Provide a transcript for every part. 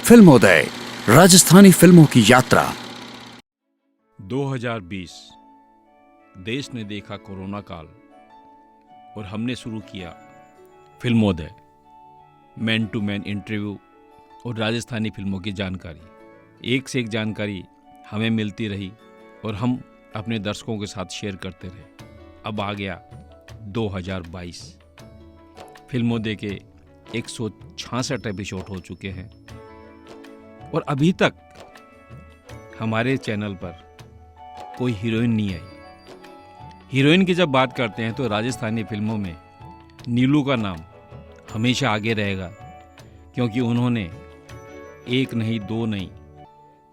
फिल्मोदय राजस्थानी फिल्मों की यात्रा। 2020 देश ने देखा कोरोना काल और हमने शुरू किया फिल्मोदय, मैन टू मैन इंटरव्यू और राजस्थानी फिल्मों की जानकारी। एक से एक जानकारी हमें मिलती रही और हम अपने दर्शकों के साथ शेयर करते रहे। अब आ गया 2022। फिल्मोदय के 166 एपिसोड हो चुके हैं और अभी तक हमारे चैनल पर कोई हीरोइन नहीं आई। हीरोइन की जब बात करते हैं तो राजस्थानी फिल्मों में नीलू का नाम हमेशा आगे रहेगा, क्योंकि उन्होंने एक नहीं, दो नहीं,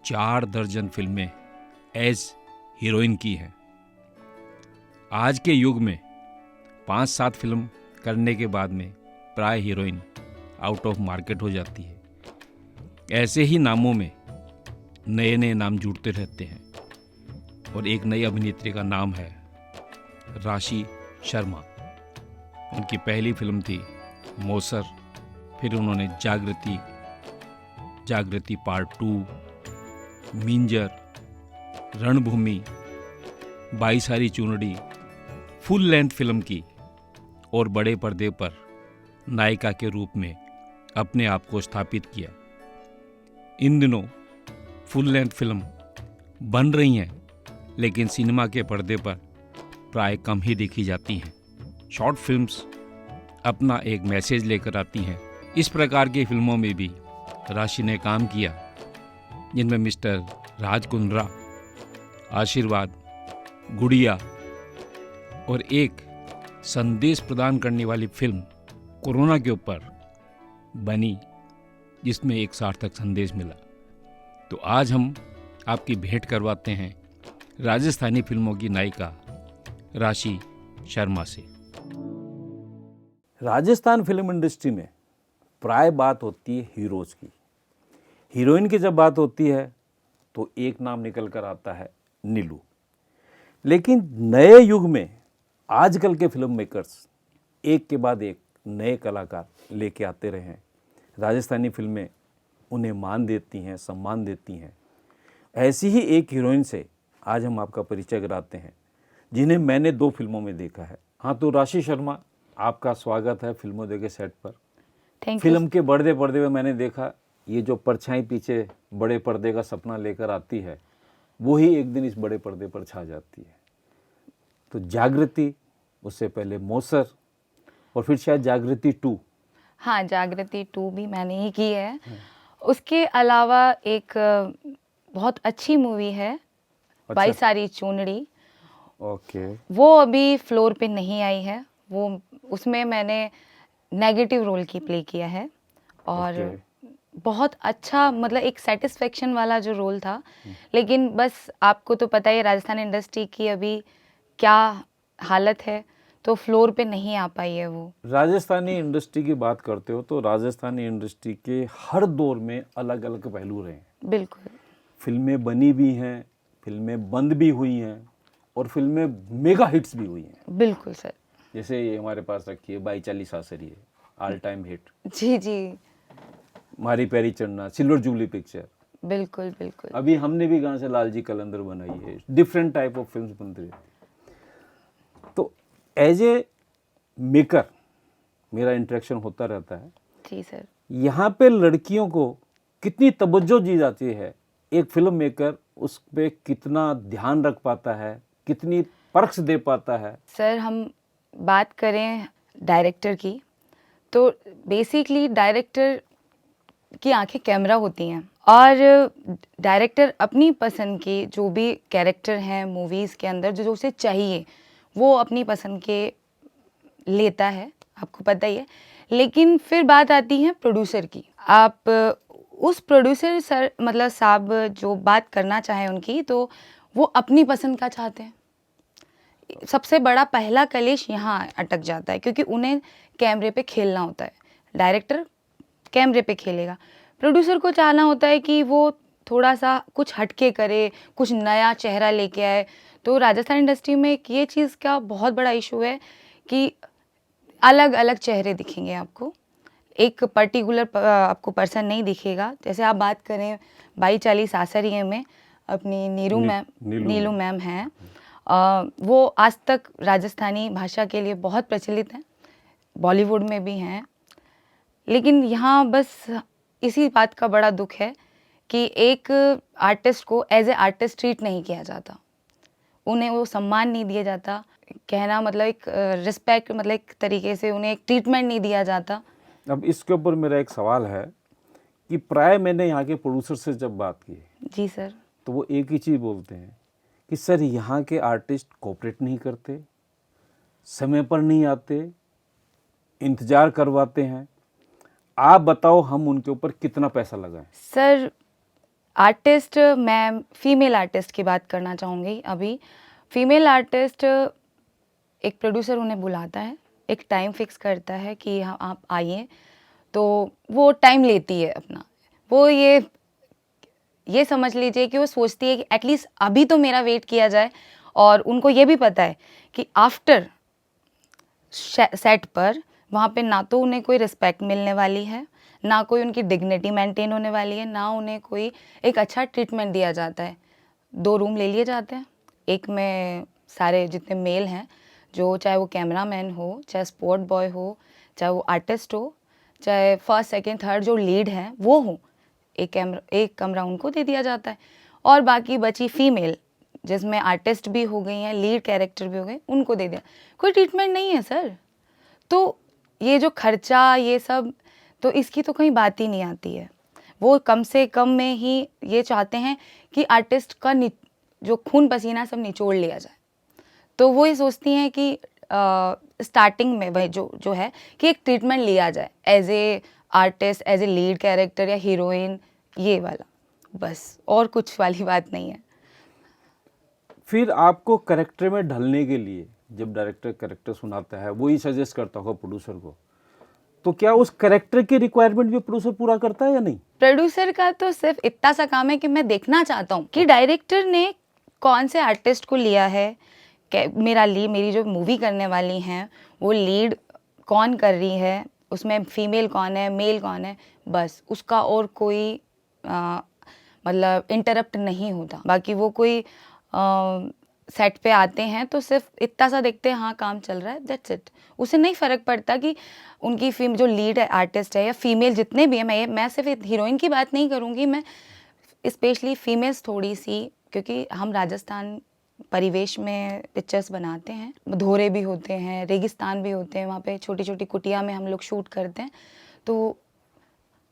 4 दर्जन फिल्में एज हीरोइन की हैं। आज के युग में 5-7 फिल्म करने के बाद में प्राय हीरोइन आउट ऑफ मार्केट हो जाती है। ऐसे ही नामों में नए नए नाम जुड़ते रहते हैं और एक नई अभिनेत्री का नाम है राशि शर्मा। उनकी पहली फिल्म थी मौसर, फिर उन्होंने जागृति पार्ट 2, मिंजर, रणभूमि, बाई सारी चुनड़ी फुल लेंथ फिल्म की और बड़े पर्दे पर नायिका के रूप में अपने आप को स्थापित किया। इन दिनों फुल लेंथ फिल्म बन रही हैं, लेकिन सिनेमा के पर्दे पर प्राय कम ही देखी जाती हैं। शॉर्ट फिल्म्स अपना एक मैसेज लेकर आती हैं। इस प्रकार की फिल्मों में भी राशि ने काम किया, जिनमें मिस्टर राज कुंद्रा, आशीर्वाद, गुड़िया और एक संदेश प्रदान करने वाली फिल्म कोरोना के ऊपर बनी, जिसमें एक सार्थक संदेश मिला। तो आज हम आपकी भेंट करवाते हैं राजस्थानी फिल्मों की नायिका राशि शर्मा से। राजस्थान फिल्म इंडस्ट्री में प्राय बात होती है हीरोज़ की। हीरोइन की जब बात होती है तो एक नाम निकल कर आता है नीलू। लेकिन नए युग में आजकल के फिल्म मेकर्स एक के बाद एक नए कलाकार लेके आते रहे हैं। राजस्थानी फिल्में उन्हें मान देती हैं, सम्मान देती हैं। ऐसी ही एक हीरोइन से आज हम आपका परिचय कराते हैं, जिन्हें मैंने 2 फिल्मों में देखा है। हाँ, तो राशि शर्मा, आपका स्वागत है फिल्मोदय के सेट पर। फिल्म के बड़े पर्दे में मैंने देखा, ये जो परछाई पीछे बड़े पर्दे का सपना लेकर आती है, वो ही एक दिन इस बड़े पर्दे पर छा जाती है। तो जागृति, उससे पहले मौसर, और फिर शायद जागृति 2। हाँ, जागृति 2 भी मैंने ही की है। उसके अलावा एक बहुत अच्छी मूवी है, बाई सारी चुनड़ी। ओके। वो अभी फ्लोर पे नहीं आई है। वो उसमें मैंने नेगेटिव रोल की प्ले किया है और बहुत अच्छा, मतलब एक सेटिस्फेक्शन वाला जो रोल था। लेकिन बस आपको तो पता ही है राजस्थान इंडस्ट्री की अभी क्या हालत है, तो फ्लोर पे नहीं आ पाई है वो। राजस्थानी इंडस्ट्री की बात करते हो तो राजस्थानी इंडस्ट्री के हर दौर में अलग अलग पहलू रहे हैं। बिल्कुल। फिल्में बनी भी हैं, फिल्में बंद भी हुई हैं और फिल्में मेगा हिट्स भी हुई हैं। बिल्कुल सर। जैसे ये हमारे पास रखी है बाई चाली सासरी है, ऑल टाइम हिट। जी जी, मारी पैरी चढ़ना, सिल्वर जुबली पिक्चर। बिल्कुल बिल्कुल। अभी हमने भी गांव से लालजी कलंदर बनाई है। डिफरेंट टाइप ऑफ फिल्म्स बन रही है। तो एज ए मेकर मेरा इंटरेक्शन होता रहता है। जी सर। यहाँ पे लड़कियों को कितनी तवज्जो दी जाती है, एक फिल्म मेकर उस पे कितना ध्यान रख पाता है, कितनी परख दे पाता है। सर, हम बात करें डायरेक्टर की, तो बेसिकली डायरेक्टर की आंखें कैमरा होती हैं और डायरेक्टर अपनी पसंद के जो भी कैरेक्टर हैं मूवीज़ के अंदर, जो उसे चाहिए वो अपनी पसंद के लेता है, आपको पता ही है। लेकिन फिर बात आती है प्रोड्यूसर की। आप उस प्रोड्यूसर सर, मतलब साहब, जो बात करना चाहें उनकी, तो वो अपनी पसंद का चाहते हैं। सबसे बड़ा पहला कलेश यहाँ अटक जाता है, क्योंकि उन्हें कैमरे पे खेलना होता है। डायरेक्टर कैमरे पे खेलेगा, प्रोड्यूसर को चाहना होता है कि वो थोड़ा सा कुछ हटके करे, कुछ नया चेहरा लेके आए। तो राजस्थान इंडस्ट्री में एक ये चीज़ का बहुत बड़ा इशू है कि अलग अलग चेहरे दिखेंगे आपको, एक पर्टिकुलर आपको पर्सन नहीं दिखेगा। जैसे आप बात करें 2240 आसरिये में अपनी नीलू मैम हैं, वो आज तक राजस्थानी भाषा के लिए बहुत प्रचलित हैं, बॉलीवुड में भी हैं। लेकिन यहाँ बस इसी बात का बड़ा दुख है कि एक आर्टिस्ट को एज ए आर्टिस्ट ट्रीट नहीं किया जाता, उन्हें वो सम्मान नहीं दिया जाता। कहना मतलब एक रिस्पेक्ट, मतलब एक तरीके से उन्हें एक ट्रीटमेंट नहीं दिया जाता। अब इसके ऊपर मेरा एक सवाल है कि प्राय मैंने यहाँ के प्रोड्यूसर से जब बात की, जी सर, तो वो एक ही चीज़ बोलते हैं कि सर यहाँ के आर्टिस्ट कोऑपरेट नहीं करते, समय पर नहीं आते, इंतज़ार करवाते हैं। आप बताओ हम उनके ऊपर कितना पैसा लगाएं? सर आर्टिस्ट, मैं फीमेल आर्टिस्ट की बात करना चाहूँगी। अभी फीमेल आर्टिस्ट, एक प्रोड्यूसर उन्हें बुलाता है, एक टाइम फिक्स करता है कि हाँ आप आइए, तो वो टाइम लेती है अपना। वो ये समझ लीजिए कि वो सोचती है कि एटलीस्ट अभी तो मेरा वेट किया जाए, और उनको ये भी पता है कि आफ्टर सेट पर वहाँ पे ना तो उन्हें कोई रिस्पेक्ट मिलने वाली है, ना कोई उनकी डिग्निटी मेंटेन होने वाली है, ना उन्हें कोई एक अच्छा ट्रीटमेंट दिया जाता है। 2 रूम ले लिए जाते हैं, एक में सारे जितने मेल हैं, जो चाहे वो कैमरामैन हो, चाहे स्पॉट बॉय हो, चाहे वो आर्टिस्ट हो, चाहे फर्स्ट सेकंड थर्ड जो लीड हैं वो हो, एक कमरा उनको दे दिया जाता है। और बाकी बची फीमेल, जिसमें आर्टिस्ट भी हो गई हैं, लीड कैरेक्टर भी हो गए, उनको दे दिया। कोई ट्रीटमेंट नहीं है सर। तो ये जो खर्चा, ये सब, तो इसकी तो कहीं बात ही नहीं आती है। वो कम से कम में ही ये चाहते हैं कि आर्टिस्ट का जो खून पसीना सब निचोड़ लिया जाए। तो वो ये सोचती हैं कि स्टार्टिंग में वही जो है कि एक ट्रीटमेंट लिया जाए as a artist, as a lead character या हीरोइन, ये वाला, बस, और कुछ वाली बात नहीं है। फिर आपको कैरेक्टर में ढलने के लिए जब डायरेक्टर कैरेक्टर सुनाता है, वो ही सजेस्ट करता होगा प्रोड्यूसर को, तो क्या उस कैरेक्टर की रिक्वायरमेंट भी प्रोड्यूसर पूरा करता है या नहीं? प्रोड्यूसर का तो सिर्फ इतना सा काम है कि मैं देखना चाहता हूँ कि डायरेक्टर ने कौन से आर्टिस्ट को लिया है, मेरी जो मूवी करने वाली हैं वो लीड कौन कर रही है, उसमें फीमेल कौन है, मेल कौन है, बस उसका और कोई मतलब इंटरप्ट नहीं होता। बाकी वो कोई सेट पे आते हैं तो सिर्फ इतना सा देखते हैं, हाँ काम चल रहा है, दैट्स इट। उसे नहीं फ़र्क पड़ता कि उनकी जो लीड है आर्टिस्ट है या फीमेल जितने भी हैं, मैं सिर्फ हीरोइन की बात नहीं करूँगी, मैं स्पेशली फीमेल्स थोड़ी सी, क्योंकि हम राजस्थान परिवेश में पिक्चर्स बनाते हैं, धोरे भी होते हैं, रेगिस्तान भी होते हैं, वहाँ पे छोटी छोटी कुटिया में हम लोग शूट करते हैं, तो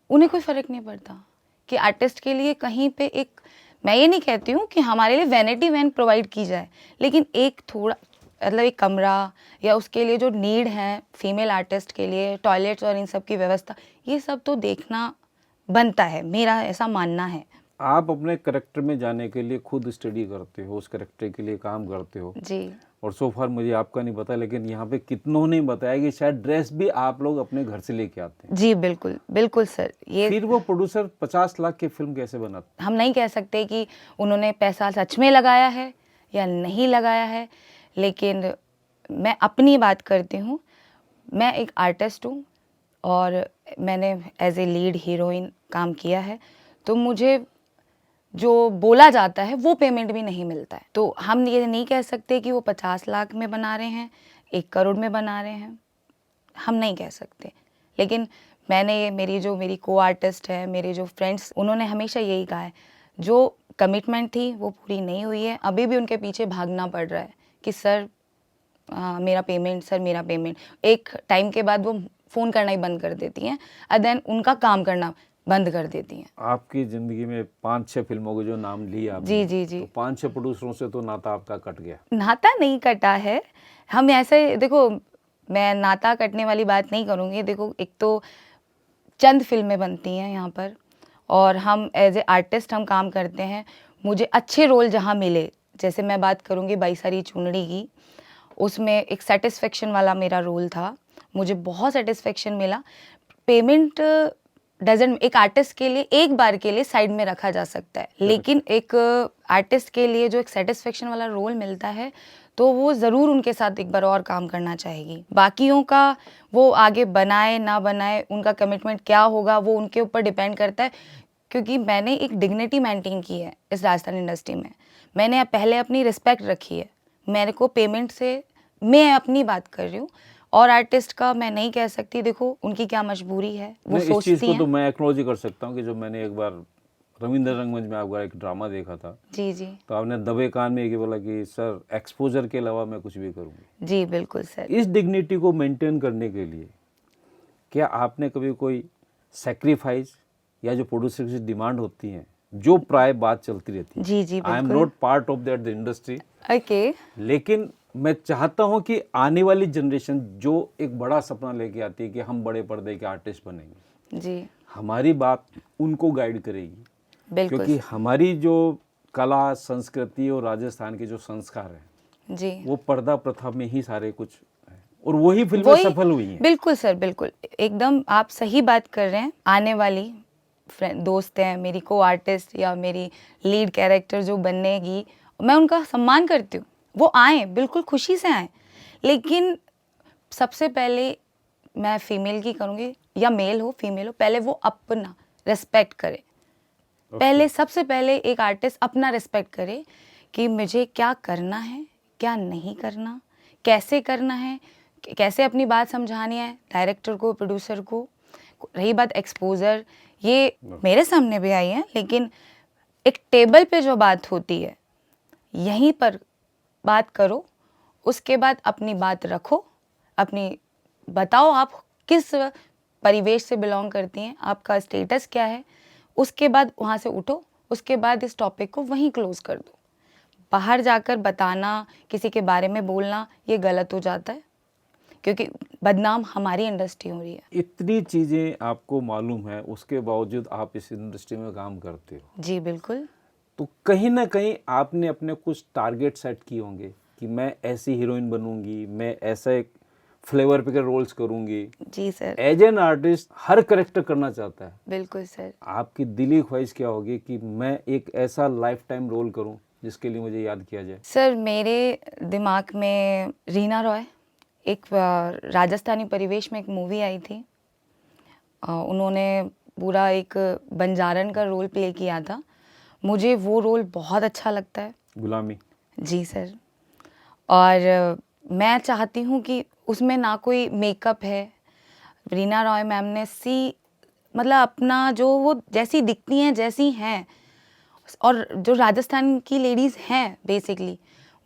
उन्हें कोई फ़र्क नहीं पड़ता कि आर्टिस्ट के लिए कहीं पे एक, मैं ये नहीं कहती हूँ कि हमारे लिए वैनिटी वैन प्रोवाइड की जाए, लेकिन एक थोड़ा मतलब एक कमरा या उसके लिए जो नीड है फीमेल आर्टिस्ट के लिए, टॉयलेट्स और इन सब की व्यवस्था, ये सब तो देखना बनता है, मेरा ऐसा मानना है। आप अपने कैरेक्टर में जाने के लिए खुद स्टडी करते हो, उस कैरेक्टर के लिए काम करते हो जी। और सो फार मुझे आपका नहीं पता, लेकिन यहाँ पे कितनों ने बताया कि शायद ड्रेस भी आप लोग अपने घर से लेके आते हैं। जी बिल्कुल बिल्कुल सर। ये फिर वो प्रोड्यूसर 50 लाख की फिल्म कैसे बनाते? हम नहीं कह सकते कि उन्होंने पैसा सच में लगाया है या नहीं लगाया है, लेकिन मैं अपनी बात करती हूँ। मैं एक आर्टिस्ट हूँ और मैंने एज ए लीड हीरोइन काम किया है, तो मुझे जो बोला जाता है वो पेमेंट भी नहीं मिलता है। तो हम ये नहीं कह सकते कि वो 50 लाख में बना रहे हैं, 1 करोड़ में बना रहे हैं, हम नहीं कह सकते। लेकिन मेरी को आर्टिस्ट है, मेरे जो फ्रेंड्स, उन्होंने हमेशा यही कहा है, जो कमिटमेंट थी वो पूरी नहीं हुई है, अभी भी उनके पीछे भागना पड़ रहा है कि सर मेरा पेमेंट, सर मेरा पेमेंट। एक टाइम के बाद वो फ़ोन करना ही बंद कर देती हैं और देन उनका काम करना बंद कर देती हैं। आपकी ज़िंदगी में 5-6 फिल्मों के जो नाम लिए आपने, जी तो 5-6 प्रोड्यूसरों से तो नाता आपका कट गया। नाता नहीं कटा है, हम ऐसे, देखो मैं नाता कटने वाली बात नहीं करूँगी। देखो एक तो चंद फिल्में बनती हैं यहाँ पर और हम एज ए आर्टिस्ट हम काम करते हैं। मुझे अच्छे रोल जहाँ मिले, जैसे मैं बात करूँगी बाईसारी चुनरी की, उसमें एक सेटिस्फेक्शन वाला मेरा रोल था, मुझे बहुत सेटिस्फेक्शन मिला। पेमेंट डजंट, एक आर्टिस्ट के लिए एक बार के लिए साइड में रखा जा सकता है, लेकिन एक आर्टिस्ट के लिए जो एक सेटिस्फेक्शन वाला रोल मिलता है तो वो ज़रूर उनके साथ एक बार और काम करना चाहेगी। बाकियों का वो आगे बनाए ना बनाए, उनका कमिटमेंट क्या होगा वो उनके ऊपर डिपेंड करता है, क्योंकि मैंने एक डिग्निटी मेंटेन की है इस राजस्थान इंडस्ट्री में। मैंने पहले अपनी रिस्पेक्ट रखी है, मेरे को पेमेंट से, मैं अपनी बात कर रही हूँ, और आर्टिस्ट का मैं नहीं कह सकती। देखो उनकी क्या मजबूरी है, वो नहीं, इस चीज़ सोचती को हैं। तो मैं एक्नॉलेज कर सकता हूँ कि जब मैंने एक बार रविंद्र रंगमंच में आपका एक ड्रामा देखा था, जी जी तो आपने दबे कान में ये बोला कि सर एक्सपोजर के अलावा मैं कुछ भी करूँगी। जी बिल्कुल सर। इस डिग्निटी को मेंटेन करने के लिए क्या आपने कभी कोई सेक्रीफाइस या जो प्रोड्यूसर की डिमांड होती है, जो प्राय बात चलती रहती है, जी जी आई एम बिल्कुल। Not part of that the industry, okay. लेकिन मैं चाहता हूं कि आने वाली जनरेशन जो एक बड़ा सपना लेके आती है कि हम बड़े पर्दे के आर्टिस्ट बनेंगे, जी हमारी बात उनको गाइड करेगी, बिल्कुल क्योंकि हमारी जो कला संस्कृति और राजस्थान के जो संस्कार हैं जी। वो पर्दा प्रथा में ही सारे कुछ है, और वही फिल्में वही- सफल हुई हैं। बिल्कुल सर, बिल्कुल एकदम आप सही बात कर रहे हैं। आने वाली फ्रेंड दोस्त हैं मेरी, को आर्टिस्ट या मेरी लीड कैरेक्टर जो बनेगी, मैं उनका सम्मान करती हूँ, वो आए बिल्कुल खुशी से आए, लेकिन सबसे पहले मैं फीमेल की करूँगी, या मेल हो फीमेल हो, पहले वो अपना रिस्पेक्ट करे। पहले सबसे पहले एक आर्टिस्ट अपना रिस्पेक्ट करे कि मुझे क्या करना है, क्या नहीं करना, कैसे करना है, कैसे अपनी बात समझानी है डायरेक्टर को, प्रोड्यूसर को। रही बात एक्सपोजर, ये मेरे सामने भी आई है, लेकिन एक टेबल पे जो बात होती है यहीं पर बात करो, उसके बाद अपनी बात रखो, अपनी बताओ आप किस परिवेश से बिलोंग करती हैं, आपका स्टेटस क्या है, उसके बाद वहाँ से उठो, उसके बाद इस टॉपिक को वहीं क्लोज कर दो। बाहर जाकर बताना, किसी के बारे में बोलना, ये गलत हो जाता है, क्योंकि बदनाम हमारी इंडस्ट्री हो रही है। इतनी चीज़ें आपको मालूम है, उसके बावजूद आप इस इंडस्ट्री में काम करते हो, जी बिल्कुल। तो कहीं ना कहीं आपने अपने कुछ टारगेट सेट किए होंगे कि मैं ऐसी हीरोइन बनूंगी, मैं ऐसा एक फ्लेवर पे के रोल्स करूंगी। जी सर। एज एन आर्टिस्ट हर करेक्टर करना चाहता है, बिल्कुल सर। आपकी दिली ख्वाहिश क्या होगी कि मैं एक ऐसा लाइफ टाइम रोल करूं जिसके लिए मुझे याद किया जाए? सर मेरे दिमाग में रीना रॉय, एक राजस्थानी परिवेश में एक मूवी आई थी, उन्होंने पूरा एक बंजारन का रोल प्ले किया था, मुझे वो रोल बहुत अच्छा लगता है। गुलामी। जी सर। और मैं चाहती हूँ कि उसमें ना कोई मेकअप है, रीना रॉय मैम ने मतलब अपना जो वो जैसी दिखती हैं, जैसी हैं, और जो राजस्थान की लेडीज़ हैं बेसिकली,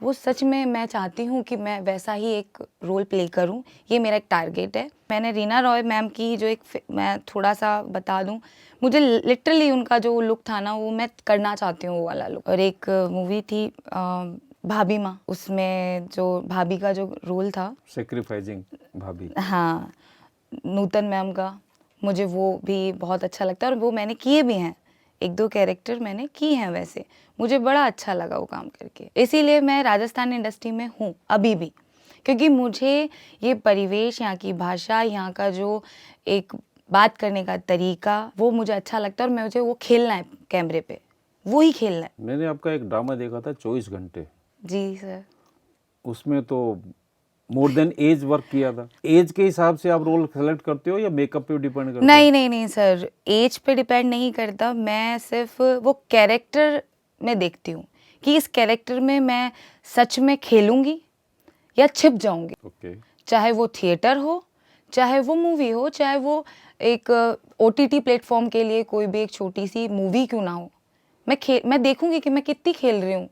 वो सच में मैं चाहती हूँ कि मैं वैसा ही एक रोल प्ले करूँ। ये मेरा एक टारगेट है। मैंने रीना रॉय मैम की जो मैं थोड़ा सा बता दूँ, मुझे लिटरली उनका जो लुक था ना, वो मैं करना चाहती हूँ वो वाला लुक। और एक मूवी थी भाभी माँ, उसमें जो भाभी का जो रोल था, सेक्रीफाइसिंग भाभी, हाँ, नूतन मैम का, मुझे वो भी बहुत अच्छा लगता है, और वो मैंने किए भी हैं, एक दो कैरेक्टर मैंने किए हैं वैसे, मुझे बड़ा अच्छा लगा वो काम करके। इसीलिए मैं राजस्थान इंडस्ट्री में हूँ अभी भी, क्योंकि मुझे ये परिवेश, यहाँ की भाषा, यहाँ का जो एक बात करने का तरीका, वो मुझे अच्छा लगता है, और मुझे वो खेलना है कैमरे पे, वो ही खेलना है। मैंने आपका एक ड्रामा देखा था 24 घंटे, जी सर। उसमें तो मोर देन एज वर्क किया था। एज के हिसाब से आप रोल सेलेक्ट करते हो या मेकअप पे डिपेंड करता है? नहीं सर, एज पे डिपेंड नहीं करता, मैं सिर्फ वो कैरेक्टर में देखती हूँ कि इस कैरेक्टर में मैं सच में खेलूंगी या छिप जाऊंगी। ओके। चाहे वो थिएटर हो, चाहे वो मूवी हो, चाहे वो एक OTT प्लेटफॉर्म के लिए कोई भी एक छोटी सी मूवी क्यों ना हो, मैं देखूंगी कि मैं कितनी खेल रही हूँ,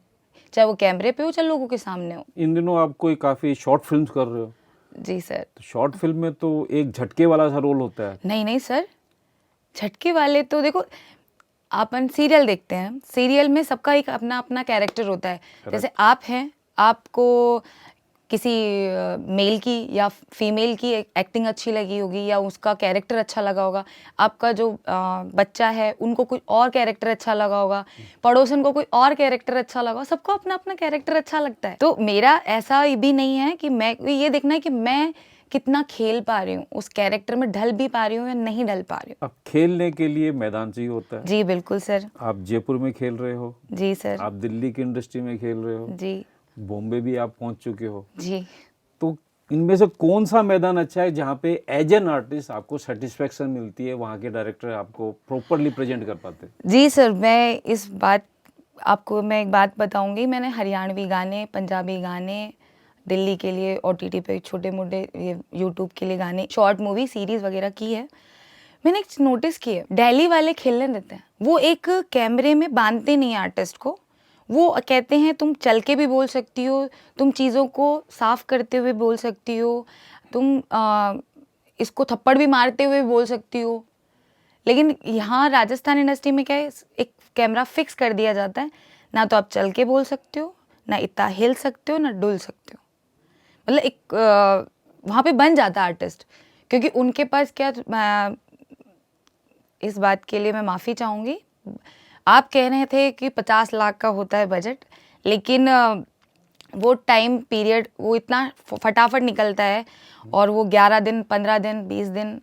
चाहे वो कैमरे पे हो, चाहे लोगों के सामने हो। इन दिनों आप कोई काफ़ी शॉर्ट फिल्म्स कर रहे हो, जी सर। तो शॉर्ट फिल्म में तो एक झटके वाला सा रोल होता है। नहीं सर, झटके वाले तो देखो, अपन सीरियल देखते हैं, सीरियल में सबका एक अपना अपना कैरेक्टर होता है। जैसे आप हैं, आपको किसी मेल की या फीमेल की एक्टिंग अच्छी लगी होगी, या उसका कैरेक्टर अच्छा लगा होगा, आपका जो बच्चा है उनको कोई और कैरेक्टर अच्छा लगा होगा, पड़ोसन को कोई और कैरेक्टर अच्छा लगा होगा, सबको अपना अपना कैरेक्टर अच्छा लगता है। तो मेरा ऐसा भी नहीं है कि मैं ये देखना है कि मैं कितना खेल पा रही हूँ, उस कैरेक्टर में ढल भी पा रही हूँ या नहीं ढल पा रही हूँ। अब खेलने के लिए मैदान चाहिए होता है। जी बिल्कुल सर। आप जयपुर में खेल रहे हो, जी सर। आप दिल्ली की इंडस्ट्री में खेल रहे हो, जी बॉम्बे भी आप पहुंच चुके हो, जी। तो इनमें से कौन सा मैदान अच्छा है जहाँ पे एज एन आर्टिस्ट आपको सेटिस्फेक्शन मिलती है, वहाँ के डायरेक्टर आपको प्रॉपरली प्रेजेंट कर पाते हैं? जी सर, मैं एक बात बताऊंगी। मैंने हरियाणवी गाने, पंजाबी गाने, दिल्ली के लिए ओटीटी पे छोटे मोटे ये यूट्यूब के लिए गाने, शॉर्ट मूवी सीरीज वगैरह की है। मैंने एक नोटिस की है, दिल्ली वाले खेलने देते हैं, वो एक कैमरे में बांधते नहीं आर्टिस्ट को। वो कहते हैं तुम चल के भी बोल सकती हो, तुम चीज़ों को साफ करते हुए बोल सकती हो, तुम इसको थप्पड़ भी मारते हुए बोल सकती हो। लेकिन यहाँ राजस्थान इंडस्ट्री में क्या है, एक कैमरा फिक्स कर दिया जाता है, ना तो आप चल के बोल सकते हो, ना इतना हिल सकते हो, ना डुल सकते हो। मतलब एक वहाँ पे बन जाता है आर्टिस्ट, क्योंकि उनके पास क्या, इस बात के लिए मैं माफ़ी चाहूँगी। आप कह रहे थे कि 50 लाख का होता है बजट, लेकिन वो टाइम पीरियड वो इतना फटाफट निकलता है, और वो 11 दिन, 15 दिन, 20 दिन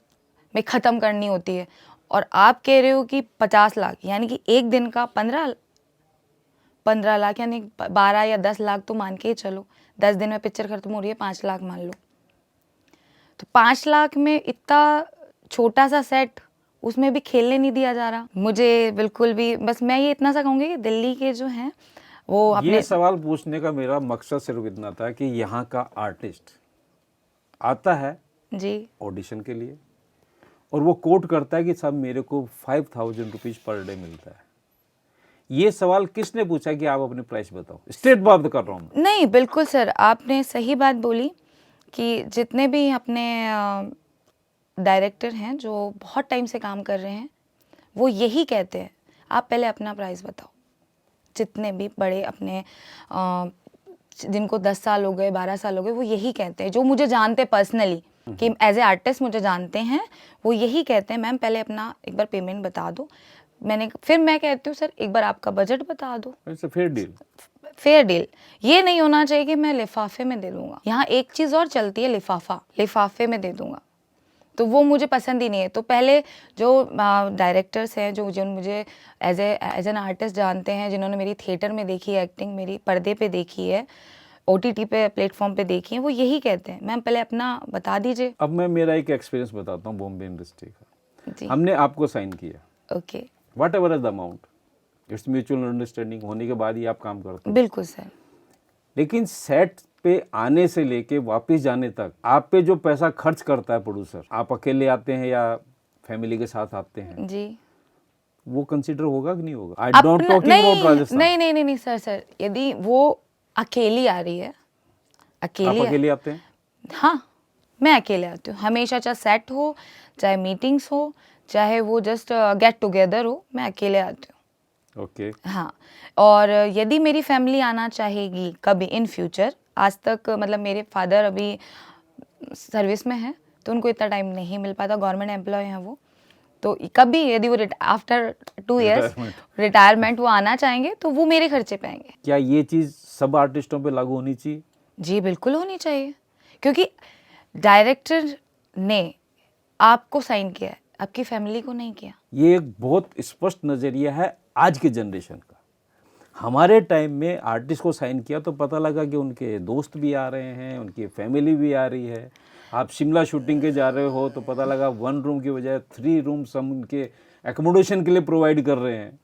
में ख़त्म करनी होती है। और आप कह रहे हो कि 50 लाख, यानी कि एक दिन का 15 लाख, यानी 12 या 10 लाख तो मान के ही चलो। 10 दिन में पिक्चर खत्म हो रही है, 5 लाख मान लो। तो 5 लाख में इतना छोटा सा सेट, उसमें भी खेलने नहीं दिया जा रहा मुझे बिल्कुल भी। बस मैं ये इतना सा कहूँगी कि दिल्ली के जो हैं वो अपने, ये सवाल पूछने का मेरा मकसद सिर्फ इतना था कि यहाँ का आर्टिस्ट आता है जी ऑडिशन के लिए और वो कोट करता है कि साहब मेरे को 5,000 रुपीज़ पर डे मिलता है। ये सवाल किसने पूछा कि आप अपनी प्राइस बताओ? स्ट्रेट बात कर रहा हूँ। नहीं, बिल्कुल सर, आपने सही बात बोली कि जितने भी अपने डायरेक्टर हैं जो बहुत टाइम से काम कर रहे हैं, वो यही कहते हैं, आप पहले अपना प्राइस बताओ। जितने भी बड़े अपने जिनको 10 साल हो गए, 12 साल हो गए, वो यही कहते हैं, जो मुझे जानते पर्सनली कि एज ए आर्टिस्ट मुझे जानते हैं, वो यही कहते हैं मैम पहले अपना एक बार पेमेंट बता दो। फिर मैं कहती हूँ सर एक बार आपका बजट बता दो। It's a fair deal. Fair deal ये नहीं होना चाहिए कि मैं लिफाफे में दे दूंगा। यहाँ एक चीज़ और चलती है, लिफाफे में दे दूंगा, तो वो मुझे पसंद ही नहीं है। तो पहले जो डायरेक्टर्स हैं जो मुझे एज एन आर्टिस्ट जानते हैं, जिन्होंने मेरी थिएटर में देखी है एक्टिंग, मेरी पर्दे पे देखी है, ओटीटी पे प्लेटफॉर्म पे देखी है, वो यही कहते हैं मैम पहले अपना बता दीजिए। अब मैं मेरा एक एक्सपीरियंस बताता हूँ बॉम्बे इंडस्ट्री का। जी हमने आपको साइन किया, okay, what ever is the amount, it's mutual understanding होने के बाद ही आप काम करते हो। बिल्कुल सर। लेकिन सेट पे आने से लेके वापस जाने तक आप पे जो पैसा खर्च करता है प्रोड्यूसर, आप अकेले आते हैं या फैमिली के साथ आते हैं, जी वो कंसीडर होगा कि नहीं होगा? I don't talking about Rajasthan. नहीं सर, यदि वो अकेली आ रही है, आप अकेले आते हैं? हाँ, मैं अकेले आती हूँ हमेशा, चाहे सेट हो, चाहे मीटिंग्स हो, चाहे वो जस्ट गेट टुगेदर हो, मैं अकेले आती हूँ। ओके। हाँ, और यदि मेरी फैमिली आना चाहेगी कभी इन फ्यूचर, आज तक मतलब मेरे फादर अभी सर्विस में हैं, तो उनको इतना टाइम नहीं मिल पाता, गवर्नमेंट एम्प्लॉय हैं वो, तो कभी यदि वो आफ्टर 2 इयर्स रिटायरमेंट वो आना चाहेंगे, तो वो मेरे खर्चे पे आएंगे। क्या ये चीज़ सब आर्टिस्टों पे लागू होनी चाहिए? जी बिल्कुल होनी चाहिए, क्योंकि डायरेक्टर ने आपको साइन किया है, आपकी फैमिली को नहीं किया। ये एक बहुत स्पष्ट नज़रिया है आज के जनरेशन का। हमारे टाइम में आर्टिस्ट को साइन किया तो पता लगा कि उनके दोस्त भी आ रहे हैं, उनकी फैमिली भी आ रही है। आप शिमला शूटिंग के जा रहे हो तो पता लगा 1 रूम की बजाय 3 रूम्स हम उनके एकोमोडेशन के लिए प्रोवाइड कर रहे हैं।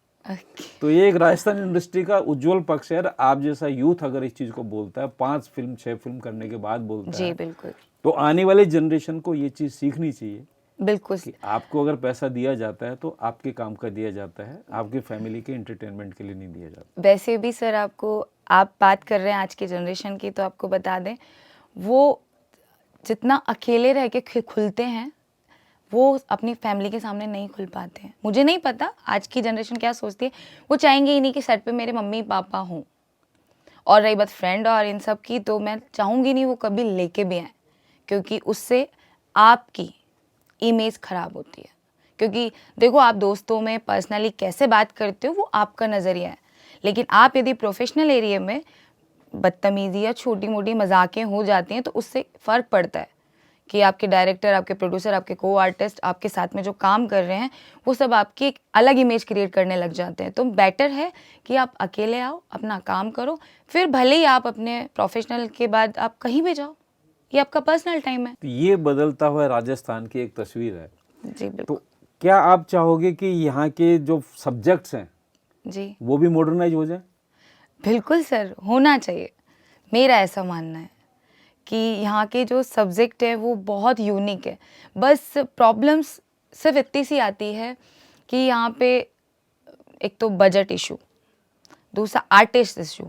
तो ये एक राजस्थान इंडस्ट्री का उज्जवल पक्ष है। आप जैसा यूथ अगर इस चीज़ को बोलता है, 5 फिल्म 6 फिल्म करने के बाद बोलता जी है, बिल्कुल, तो आने वाले जनरेशन को ये चीज़ सीखनी चाहिए बिल्कुल। कि आपको अगर पैसा दिया जाता है तो आपके काम का दिया जाता है, आपकी फैमिली के एंटरटेनमेंट के लिए नहीं दिया जाता। वैसे भी सर, आप बात कर रहे हैं आज की जनरेशन की, तो आपको बता दें वो जितना अकेले रह के खुलते हैं, वो अपनी फैमिली के सामने नहीं खुल पाते हैं। मुझे नहीं पता आज की जनरेशन क्या सोचती है, वो चाहेंगे ही नहीं कि सेट पे मेरे मम्मी पापा हों। और रही बात फ्रेंड और इन सब की, तो मैं चाहूँगी नहीं वो कभी लेके भी आए, क्योंकि उससे आपकी इमेज खराब होती है। क्योंकि देखो, आप दोस्तों में पर्सनली कैसे बात करते हो वो आपका नज़रिया है, लेकिन आप यदि प्रोफेशनल एरिया में बदतमीजी या छोटी मोटी मजाकें हो जाती हैं तो उससे फ़र्क पड़ता है कि आपके डायरेक्टर, आपके प्रोड्यूसर, आपके को आर्टिस्ट, आपके साथ में जो काम कर रहे हैं वो सब आपकी एक अलग इमेज क्रिएट करने लग जाते हैं। तो बेटर है कि आप अकेले आओ, अपना काम करो, फिर भले ही आप अपने प्रोफेशनल के बाद आप कहीं भी जाओ, ये आपका पर्सनल टाइम है। तो ये बदलता हुआ राजस्थान की एक तस्वीर है। जी बिल्कुल। तो क्या आप चाहोगे कि यहाँ के जो सब्जेक्ट्स हैं जी वो भी मॉडर्नाइज हो जाए? बिल्कुल सर, होना चाहिए। मेरा ऐसा मानना है कि यहाँ के जो सब्जेक्ट है वो बहुत यूनिक है। बस प्रॉब्लम्स सिर्फ इतनी सी आती है कि यहाँ पे एक तो बजट इशू, दूसरा आर्टिस्ट इशू।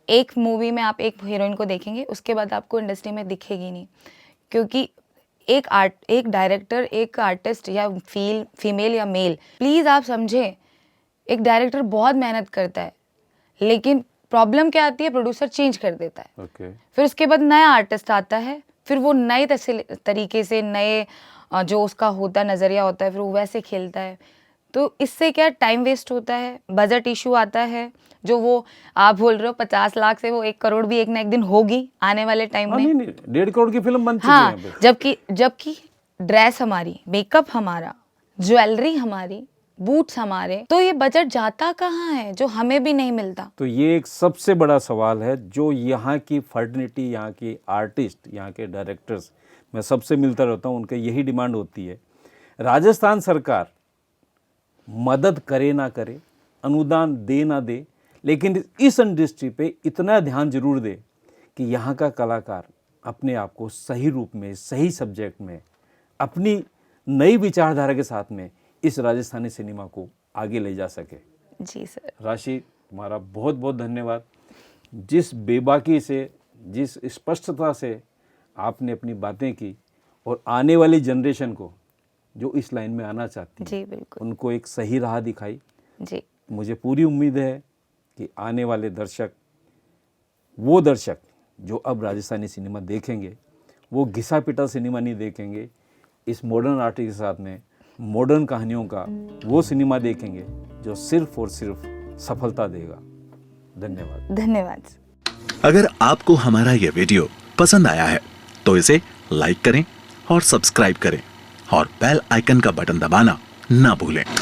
एक मूवी में आप एक हीरोइन को देखेंगे, उसके बाद आपको इंडस्ट्री में दिखेगी नहीं, क्योंकि एक डायरेक्टर, एक आर्टिस्ट या फीमेल या मेल, प्लीज़ आप समझें, एक डायरेक्टर बहुत मेहनत करता है, लेकिन प्रॉब्लम क्या आती है, प्रोड्यूसर चेंज कर देता है। फिर उसके बाद नया आर्टिस्ट आता है, फिर वो नए तरीके से नए जो उसका होता नज़रिया होता है, फिर वो वैसे खेलता है। तो इससे क्या टाइम वेस्ट होता है, बजट इशू आता है। जो वो आप बोल रहे हो 50 लाख से वो 1 करोड़ भी एक ना एक दिन होगी आने वाले टाइम में। नहीं, 1.5 करोड़ की फिल्म बन चुकी हाँ, है। जबकि ड्रेस हमारी, मेकअप हमारा, ज्वेलरी हमारी, बूट्स हमारे, तो ये बजट जाता कहाँ है जो हमें भी नहीं मिलता। तो ये एक सबसे बड़ा सवाल है जो यहाँ की फर्टनिटी, यहाँ की आर्टिस्ट, यहाँ के डायरेक्टर्स, मैं सबसे मिलता रहता हूँ, उनके यही डिमांड होती है। राजस्थान सरकार मदद करे ना करे, अनुदान दे ना दे, लेकिन इस इंडस्ट्री पे इतना ध्यान जरूर दे कि यहाँ का कलाकार अपने आप को सही रूप में, सही सब्जेक्ट में, अपनी नई विचारधारा के साथ में इस राजस्थानी सिनेमा को आगे ले जा सके। जी सर। राशि, तुम्हारा बहुत बहुत धन्यवाद। जिस बेबाकी से, जिस स्पष्टता से आपने अपनी बातें की और आने वाली जनरेशन को जो इस लाइन में आना चाहती है, जी बिल्कुल, उनको एक सही राह दिखाई। जी मुझे पूरी उम्मीद है कि आने वाले दर्शक, वो दर्शक जो अब राजस्थानी सिनेमा देखेंगे, वो घिसा पिटा सिनेमा नहीं देखेंगे, इस मॉडर्न आर्ट के साथ में मॉडर्न कहानियों का वो सिनेमा देखेंगे जो सिर्फ और सिर्फ सफलता देगा। धन्यवाद। धन्यवाद। अगर आपको हमारा यह वीडियो पसंद आया है तो इसे लाइक करें और सब्सक्राइब करें और बेल आइकन का बटन दबाना ना भूलें।